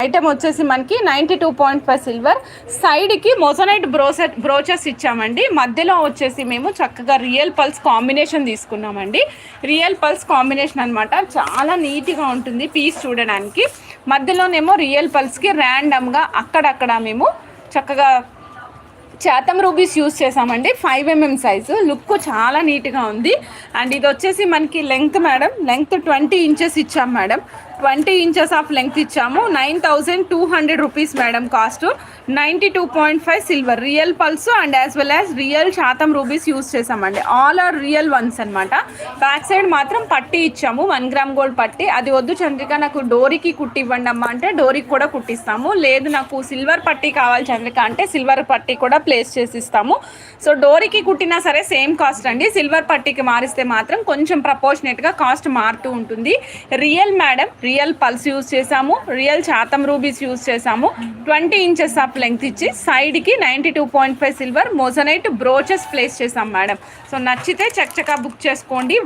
Item వచ్చేసి మనకి 92.5 silver, సైడ్కి మొజనైట్ బ్రోచెస్ ఇచ్చామండి. మధ్యలో వచ్చేసి మేము చక్కగా రియల్ పల్స్ కాంబినేషన్ తీసుకున్నామండి. రియల్ పల్స్ కాంబినేషన్ అనమాట, చాలా నీట్గా ఉంటుంది పీస్ చూడడానికి. మధ్యలోనేమో రియల్ పల్స్కి ర్యాండమ్గా అక్కడక్కడ మేము చక్కగా చాతం రూబీస్ యూస్ చేసామండి. 5mm సైజు, లుక్ చాలా నీట్గా ఉంది. అండ్ ఇది వచ్చేసి మనకి లెంగ్త్ మేడం, లెంగ్త్ 20 ఇంచెస్ ఇచ్చాం మేడం. 20 ఇంచెస్ ఆఫ్ లెంగ్త్ ఇచ్చాము. 9200 rupees madam cost. 92.5 silver, real pulse and as well as real శాతం రూబీస్ యూస్ చేసామండి. ఆల్ ఆర్ రియల్ వన్స్ అనమాట. బ్యాక్ సైడ్ మాత్రం పట్టి ఇచ్చాము, 1 గ్రామ్ గోల్డ్ పట్టి. అది వద్దు చంద్రిక, నాకు డోరీకి కుట్టి ఇవ్వండి అమ్మా అంటే డోరీకి కూడా కుట్టిస్తాము. లేదు నాకు సిల్వర్ పట్టి కావాలి చంద్రిక అంటే సిల్వర్ పట్టి కూడా ప్లేస్ చేసి ఇస్తాము. సో డోరీకి కుట్టినా సరే సేమ్ కాస్ట్ అండి. సిల్వర్ పట్టీకి మారిస్తే మాత్రం కొంచెం ప్రపోర్షనేట్గా కాస్ట్ మారుతూ ఉంటుంది. Real madam, real pulse use చేసాము, రియల్ శాతం రూబీస్ యూస్ చేసాము. 20 ఇంచెస్ ఆఫ్ లెంగ్త్ ఇచ్చి సైడ్కి 92.5 సిల్వర్ మొజనైట్ బ్రోచెస్ ప్లేస్ చేసాం మేడం. సో నచ్చితే చక్కగా బుక్ చేసుకోండి.